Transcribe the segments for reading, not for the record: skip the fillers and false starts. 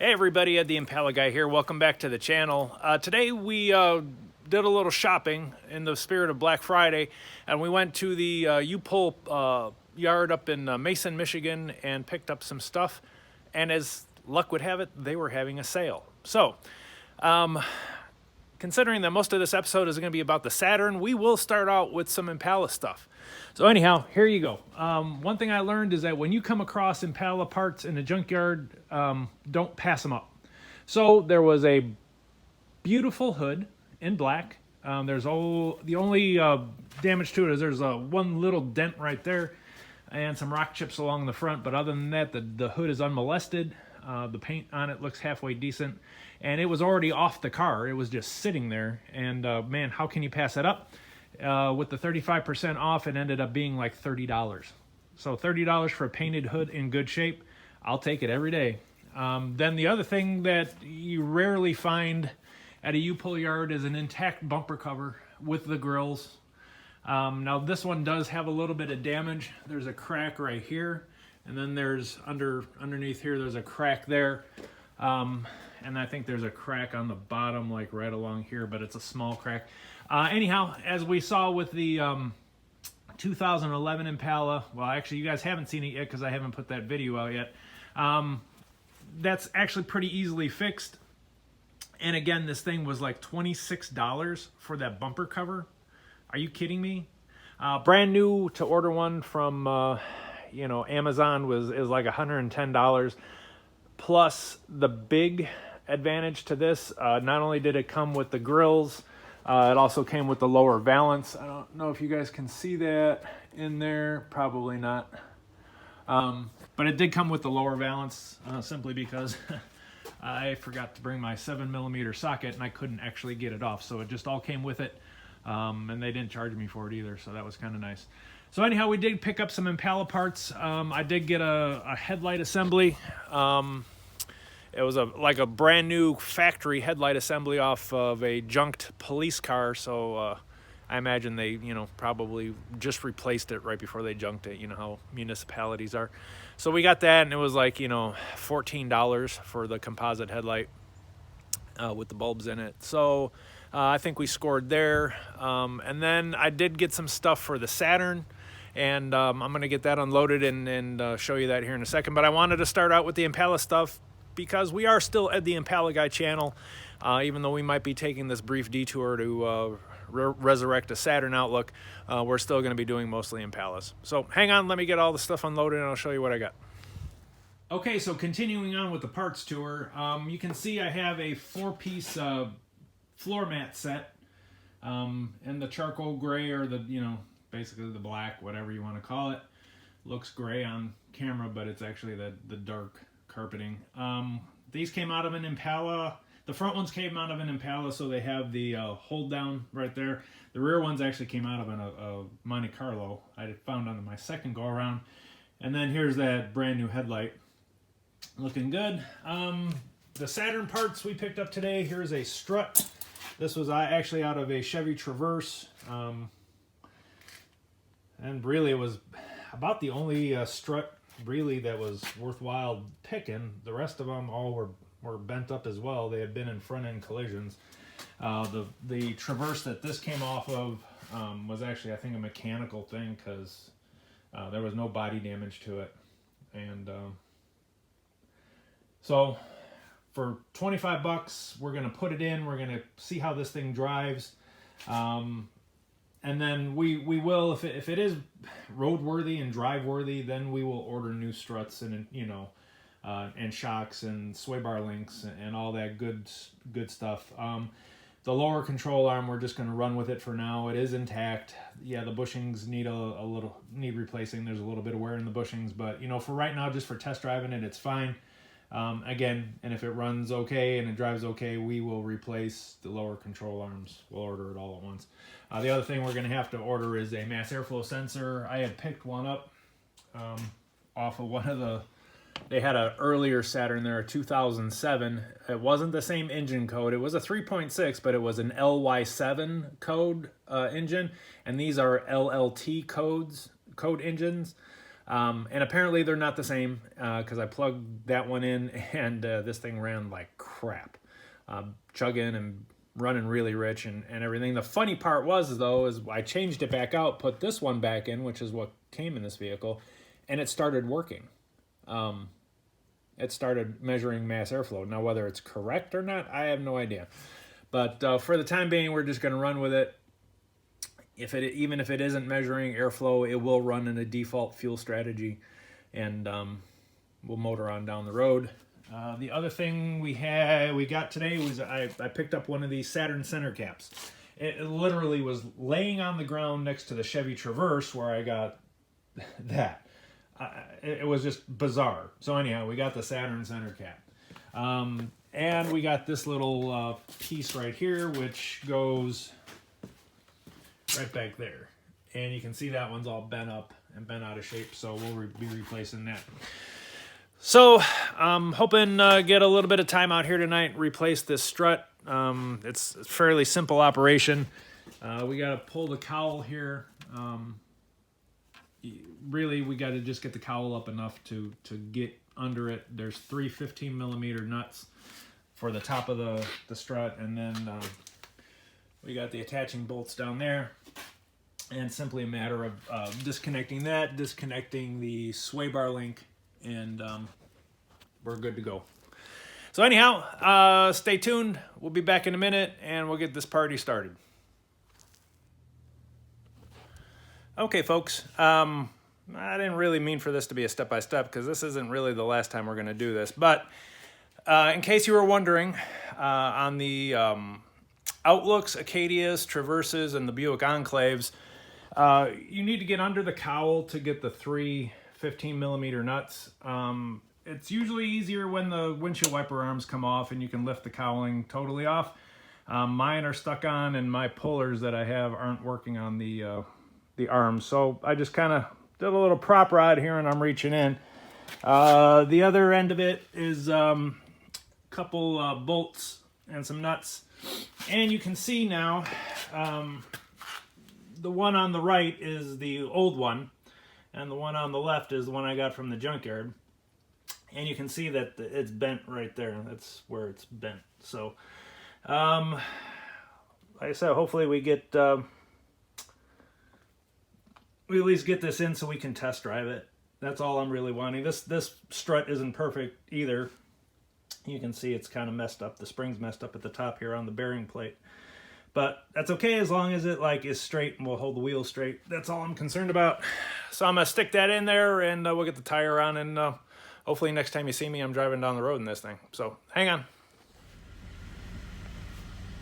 Hey everybody, Ed the Impala guy here. Welcome back to the channel. Today we did a little shopping in the spirit of Black Friday, and we went to the U-Pull yard up in Mason, Michigan, and picked up some stuff. And as luck would have it, they were having a sale. So, considering that most of this episode is going to be about the Saturn, we will start out with some Impala stuff. So anyhow, here you go. One thing I learned is that when you come across Impala parts in a junkyard, don't pass them up. So there was a beautiful hood in black. The only damage to it is there's one little dent right there and some rock chips along the front. But other than that, the hood is unmolested. The paint on it looks halfway decent. And it was already off the car. It was just sitting there. And man, how can you pass that up? With the 35% off, it ended up being like $30. So $30 for a painted hood in good shape, I'll take it every day. Then the other thing that you rarely find at a U-Pull yard is an intact bumper cover with the grills. Now this one does have a little bit of damage. There's a crack right here, and then there's underneath here, there's a crack there. And I think there's a crack on the bottom, like right along here, but it's a small crack. Anyhow, as we saw with the 2011 Impala, well, actually, you guys haven't seen it yet because I haven't put that video out yet. That's actually pretty easily fixed. And again, this thing was like $26 for that bumper cover. Are you kidding me? Brand new to order one from, Amazon is like $110. Plus, the big advantage to this, not only did it come with the grills, it also came with the lower valance. I don't know if you guys can see that in there. Probably not. But it did come with the lower valance simply because I forgot to bring my 7mm socket and I couldn't actually get it off. So it just all came with it. And they didn't charge me for it either. So that was kind of nice. So anyhow, we did pick up some Impala parts. I did get a headlight assembly. It was like a brand new factory headlight assembly off of a junked police car. So I imagine they, probably just replaced it right before they junked it. You know how municipalities are. So we got that, and it was like, $14 for the composite headlight with the bulbs in it. So I think we scored there. And then I did get some stuff for the Saturn. And I'm going to get that unloaded and show you that here in a second. But I wanted to start out with the Impala stuff because we are still at the Impala Guy channel, even though we might be taking this brief detour to resurrect a Saturn Outlook. We're still going to be doing mostly Impalas. So hang on, let me get all the stuff unloaded and I'll show you what I got. Okay, so continuing on with the parts tour, you can see I have a 4-piece floor mat set in the charcoal gray or the, basically the black, whatever you want to call it. Looks gray on camera, but it's actually the dark carpeting. These came out of an Impala. The front ones came out of an Impala, so they have the hold down right there. The rear ones actually came out of a Monte Carlo I found on my second go around. And then here's that brand new headlight. Looking good. The Saturn parts we picked up today. Here's a strut. This was actually out of a Chevy Traverse. And really it was about the only strut really that was worthwhile picking. The rest of them all were bent up as well. They had been in front end collisions. The Traverse that this came off of was actually, I think, a mechanical thing because there was no body damage to it. And so for $25, we're going to put it in. We're going to see how this thing drives. And then we will, if it is roadworthy and drive-worthy, then we will order new struts and, and shocks and sway bar links and all that good stuff. The lower control arm, we're just going to run with it for now. It is intact. Yeah, the bushings need need replacing. There's a little bit of wear in the bushings, but, for right now, just for test driving it, it's fine. Again, and if it runs okay and it drives okay, we will replace the lower control arms. We'll order it all at once. The other thing we're going to have to order is a mass airflow sensor. I had picked one up off of one of they had an earlier Saturn there, a 2007. It wasn't the same engine code. It was a 3.6, but it was an LY7 code engine, and these are LLT code engines. And apparently they're not the same, because I plugged that one in and this thing ran like crap. Chugging and running really rich and everything. The funny part was, though, is I changed it back out, put this one back in, which is what came in this vehicle, and it started working. It started measuring mass airflow. Now, whether it's correct or not, I have no idea. But for the time being, we're just going to run with it. Even if it isn't measuring airflow, it will run in a default fuel strategy, and we'll motor on down the road. The other thing we got today was I picked up one of these Saturn center caps. It literally was laying on the ground next to the Chevy Traverse where I got that. It was just bizarre. So anyhow, we got the Saturn center cap. And we got this little piece right here, which goes right back there. And you can see that one's all bent up and bent out of shape, so we'll be replacing that. So I'm hoping get a little bit of time out here tonight, replace this strut. It's a fairly simple operation. We got to pull the cowl here. Really, we got to just get the cowl up enough to get under it. There's 3 15-millimeter nuts for the top of the strut, and then we got the attaching bolts down there. And simply a matter of disconnecting that, disconnecting the sway bar link, and we're good to go. So anyhow, stay tuned. We'll be back in a minute, and we'll get this party started. Okay, folks. I didn't really mean for this to be a step-by-step, because this isn't really the last time we're going to do this. But in case you were wondering, on the Outlooks, Acadias, Traverses, and the Buick Enclaves, you need to get under the cowl to get the 3 15-millimeter nuts. It's usually easier when the windshield wiper arms come off and you can lift the cowling totally off. Mine are stuck on, and my pullers that I have aren't working on the arms. So I just kind of did a little prop rod here, and I'm reaching in. The other end of it is a couple bolts and some nuts. And you can see now, the one on the right is the old one, and the one on the left is the one I got from the junkyard. And you can see that it's bent right there. That's where it's bent. So, like I said, hopefully we get we at least get this in so we can test drive it. That's all I'm really wanting. This strut isn't perfect either. You can see it's kind of messed up. The spring's messed up at the top here on the bearing plate. But that's okay as long as it is straight and will hold the wheel straight. That's all I'm concerned about. So I'm going to stick that in there, and we'll get the tire on, and hopefully next time you see me, I'm driving down the road in this thing. So hang on.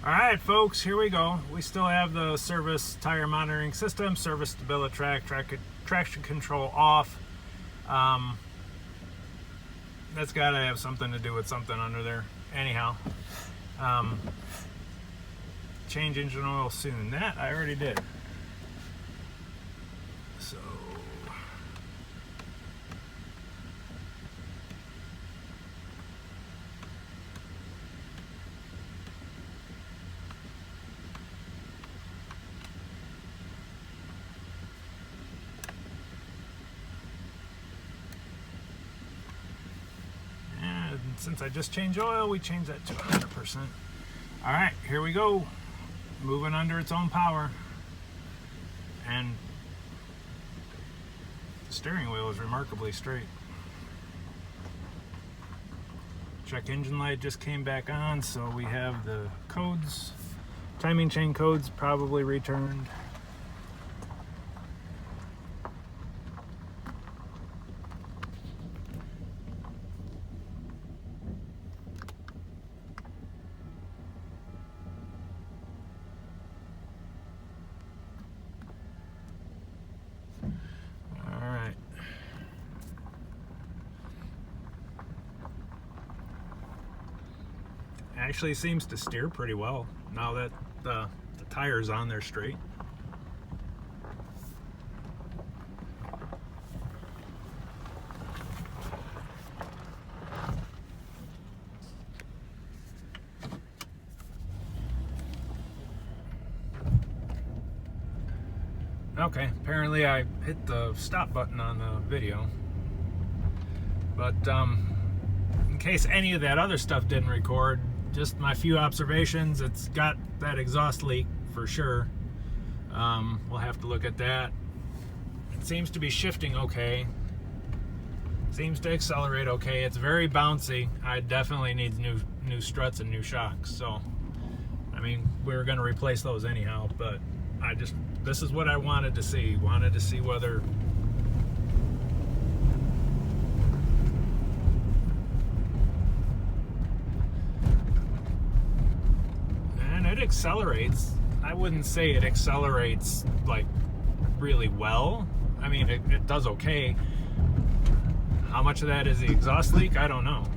All right, folks, here we go. We still have the service tire monitoring system, service StabiliTrak, traction control off. That's got to have something to do with something under there. Anyhow, change engine oil soon. That I already did. So since I just changed oil, we changed that to 100%. All right, here we go. Moving under its own power. And the steering wheel is remarkably straight. Check engine light just came back on, so we have the codes, timing chain codes probably returned. Actually seems to steer pretty well now that the tire's on there straight. Okay, apparently I hit the stop button on the video. But in case any of that other stuff didn't record, just my few observations. It's got that exhaust leak for sure. We'll have to look at that. It seems to be shifting okay. Seems to accelerate okay. It's very bouncy. I definitely need new struts and new shocks. So, I mean, we were going to replace those anyhow, but this is what I wanted to see. Wanted to see whether and it accelerates. I wouldn't say it accelerates like really well. I mean, it does okay. How much of that is the exhaust leak? I don't know.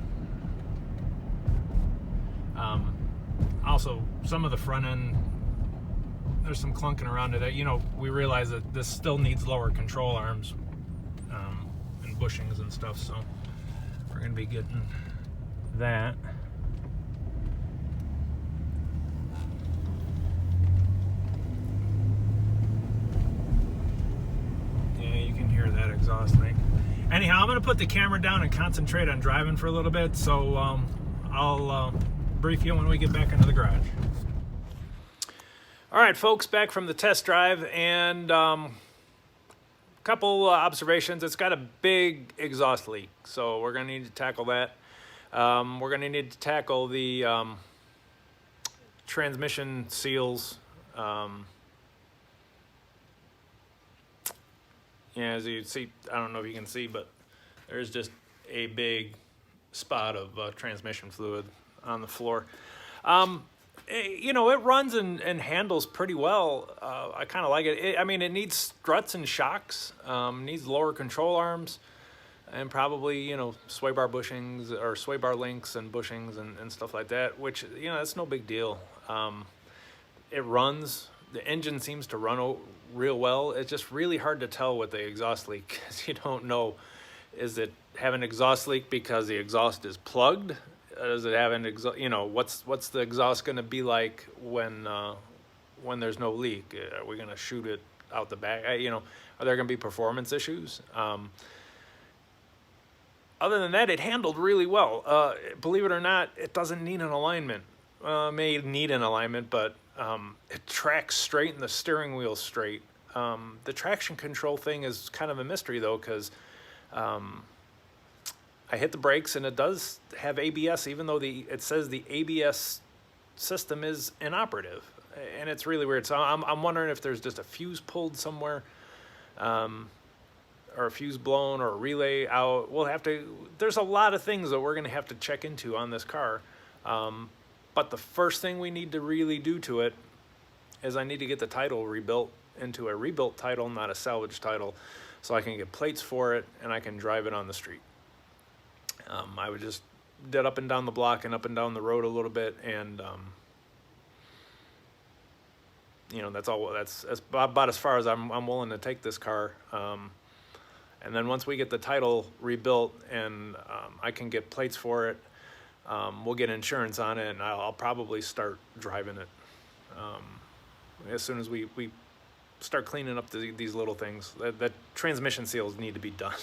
Also, some of the front end, there's some clunking around it. You know, we realize that this still needs lower control arms and bushings and stuff, so we're going to be getting that. Yeah, you can hear that exhaust leak. Anyhow, I'm going to put the camera down and concentrate on driving for a little bit, so I'll brief you when we get back into the garage. All right, folks, back from the test drive, and a couple observations. It's got a big exhaust leak, so we're going to need to tackle that. We're going to need to tackle the transmission seals. Yeah, as you see, I don't know if you can see, but there's just a big spot of transmission fluid on the floor. You know, it runs and handles pretty well. I kind of like it. I mean, it needs struts and shocks, needs lower control arms, and probably, you know, sway bar bushings or sway bar links and bushings and stuff like that, which, you know, that's no big deal. It runs. The engine seems to run real well. It's just really hard to tell with the exhaust leak because you don't know, is it having exhaust leak because the exhaust is plugged? Does it have an exhaust? You know, what's the exhaust going to be like when there's no leak? Are we going to shoot it out the back? You know, are there going to be performance issues? Other than that, it handled really well. Believe it or not, it doesn't need an alignment. May need an alignment, but it tracks straight and the steering wheel's straight. The traction control thing is kind of a mystery though, because I hit the brakes and it does have ABS, even though it says the ABS system is inoperative, and it's really weird. So I'm wondering if there's just a fuse pulled somewhere, or a fuse blown, or a relay out. We'll have to. There's a lot of things that we're going to have to check into on this car. But the first thing we need to really do to it is I need to get the title rebuilt into a rebuilt title, not a salvage title, so I can get plates for it and I can drive it on the street. I would just get up and down the block and up and down the road a little bit, and you know, that's all. That's about as far as I'm willing to take this car. And then once we get the title rebuilt and I can get plates for it, we'll get insurance on it, and I'll probably start driving it as soon as we start cleaning up these little things. The transmission seals need to be done.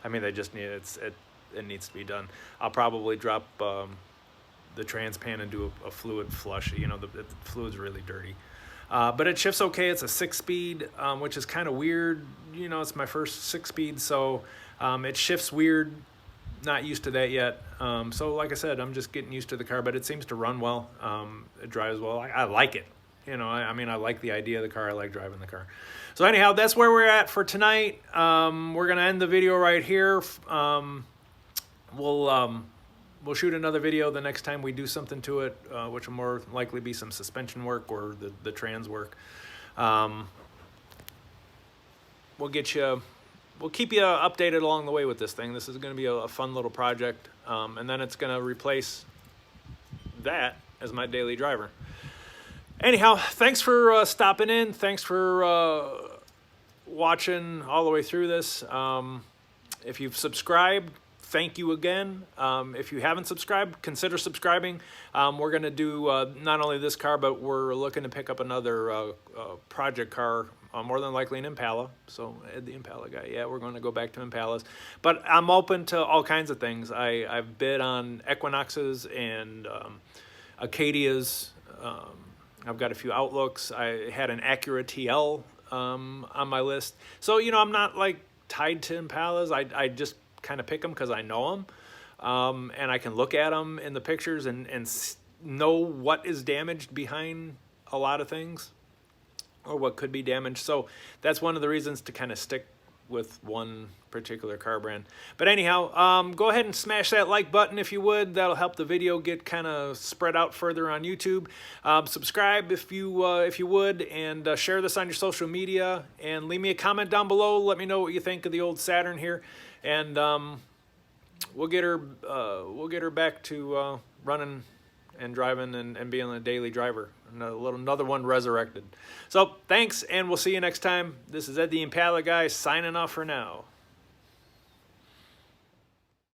I mean, they just need it needs to be done. I'll probably drop the trans pan and do a fluid flush. You know, the fluid's really dirty. But it shifts okay. It's a 6-speed, which is kind of weird. You know, it's my first 6-speed, so it shifts weird. Not used to that yet. So like I said, I'm just getting used to the car, but it seems to run well. It drives well. I like it. You know, I mean, I like the idea of the car. I like driving the car. So anyhow, that's where we're at for tonight. We're going to end the video right here. We'll shoot another video the next time we do something to it, which will more likely be some suspension work or the trans work. We'll keep you updated along the way with this thing. This is going to be a fun little project, and then it's going to replace that as my daily driver. Anyhow, thanks for stopping in. Thanks for watching all the way through this. If you've subscribed, thank you again. If you haven't subscribed, consider subscribing. We're going to do not only this car, but we're looking to pick up another project car, more than likely an Impala. So the Impala guy, yeah, we're going to go back to Impalas. But I'm open to all kinds of things. I've bid on Equinoxes and Acadias. I've got a few Outlooks. I had an Acura TL on my list. So, you know, I'm not like tied to Impalas. I just kind of pick them because I know them. And I can look at them in the pictures and know what is damaged behind a lot of things, or what could be damaged. So that's one of the reasons to kind of stick with one particular car brand. But anyhow, go ahead and smash that like button if you would. That'll help the video get kind of spread out further on YouTube. Subscribe if you would, and share this on your social media, and leave me a comment down below. Let me know what you think of the old Saturn here, and we'll get her back to running and driving and being a daily driver. Another one resurrected. So thanks, and we'll see you next time. This is Ed the Impala guy signing off for now.